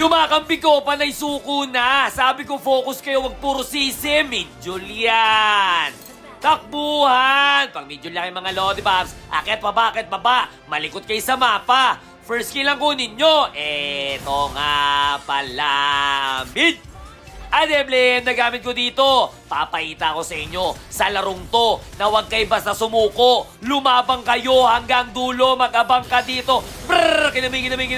Yung mga kampi ko, panay suko na. Sabi ko, focus kayo, wag puro sisi. Medyo yan. Takbuhan. Pag medyo lang yung mga lollipops, akit baba. Malikot kayo sa mapa. First kill lang kunin nyo. Eto nga pala. Mid. Adeblem na gamit ko dito. Papakita ko sa inyo sa larong to na huwag kayo basta sumuko. Lumabang kayo hanggang dulo. Mag-abang ka dito. Brrrr! Kinamay.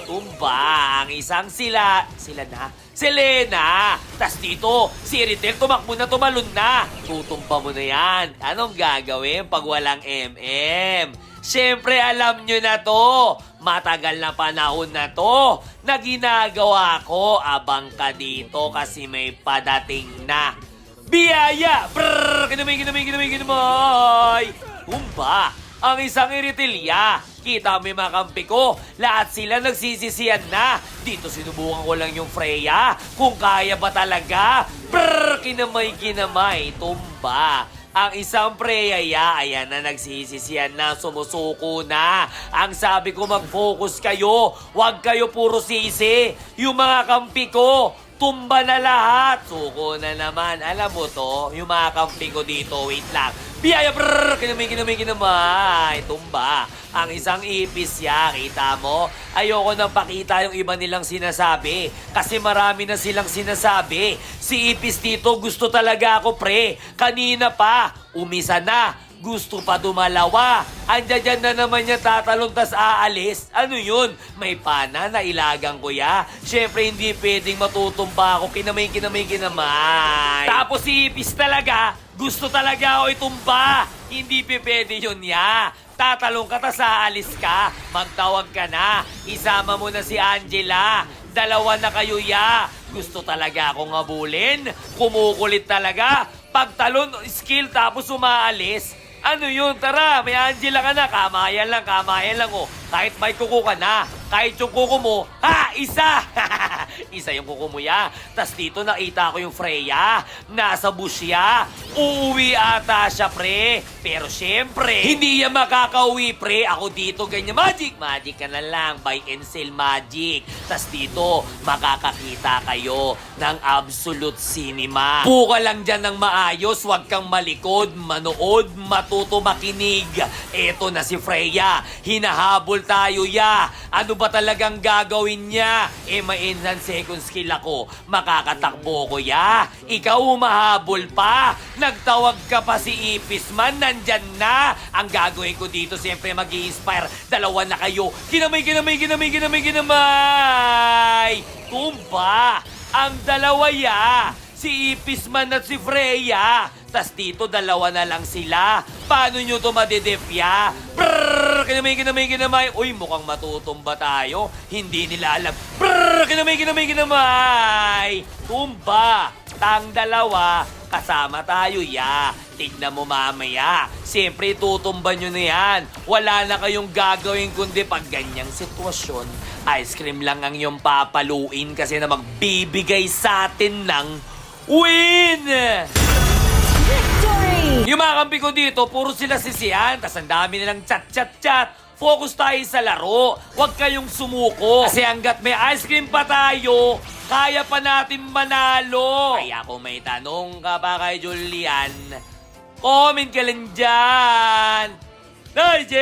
Tumba ang isang sila. Sila na? Selena! Tas dito, si Eritel tumakbo na tumalon na. Tutumpa mo na yan. Anong gagawin pag walang MM? Siyempre alam nyo na to. Matagal na panahon na to na ginagawa ko. Abang ka dito kasi may padating na biyaya. Brrrr! Kinamay. Tumba ang isang Eritilya. Kita mo yung mga kampi ko. Lahat sila nagsisisiyan na. Dito sinubukan ko lang yung Freya. Kung kaya ba talaga. Brrrr! Kinamay. Tumba ang isang Freya, ayan na nagsisisiyan na, sumusuko na. Ang sabi ko, mag-focus kayo. Huwag kayo puro sisi. Yung mga kampi ko, tumba na lahat. Suko na naman. Alam mo to, yung mga kampi ko dito, wait lang. Biyaya, brrrr, kinamay. Tumba. Ang isang ipis ya, kita mo? Ayoko nang pakita yung iba nilang sinasabi. Kasi marami na silang sinasabi. Si ipis dito, gusto talaga ako, pre. Kanina pa, umisa na. Gusto pa dumalawa. Andiyan na naman niya tatalon tas aalis. Ano yun? May pana na ilagang ko ya. Siyempre hindi pwedeng matutumba ako. Kinamay. Tapos si ipis talaga, gusto talaga ako itumba. Hindi pwede yun ya. Tatalong ka tas aalis ka. Magtawag ka na. Isama mo na si Angela. Dalawa na kayo ya. Gusto talaga akong habulin. Kumukulit talaga. Pagtalon, skill tapos umaalis. Ano yun? Tara, may Angela ka na. Kamayan lang oh. Kahit may kuko ka na. Kahit yung kuko mo, isa! Isa yung kuko mo ya. Tas dito nakita ko yung Freya. Nasa bush ya. Uuwi ata siya, pre. Pero syempre, hindi yan makakauwi, pre. Ako dito, ganyan. Magic ka na lang. Buy and sell magic. Tas dito, makakakita kayo ng absolute cinema. Buka lang dyan ng maayos. Huwag kang malikod, manood, matuto makinig. Eto na si Freya. Hinahabol tayo ya. Ano ba talagang gagawin niya? May enhance second skill ako. Makakatakbo ko ya. Ikaw umahabol pa. Nagtawag ka pa si Ipis man. Nandyan na. Ang gagawin ko dito, siyempre mag-i-inspire. Dalawa na kayo. Kinamay. Tumba. Ang dalawa ya. Si Ipis man at si Freya. Tas dito, dalawa na lang sila. Paano nyo to madedepya? Brrrr! Kinamay. Uy, mukhang matutumba tayo. Hindi nila alam. Brrrr! Kinamay. Tumba. Tang dalawa, kasama tayo ya. Tignan mo mamaya. Siyempre, tutumba nyo na yan. Wala na kayong gagawin kundi pag ganyang sitwasyon. Ice cream lang ang iyong papaluin kasi na magbibigay sa atin ng win! Victory! Yung mga kampi ko dito, puro sila sisiyan. Tas ang dami nilang chat. Focus tayo sa laro. Huwag kayong sumuko. Kasi hanggat may ice cream pa tayo, kaya pa natin manalo. Kaya kung may tanong ka ba kay Julian, comment ka lang dyan. Nice,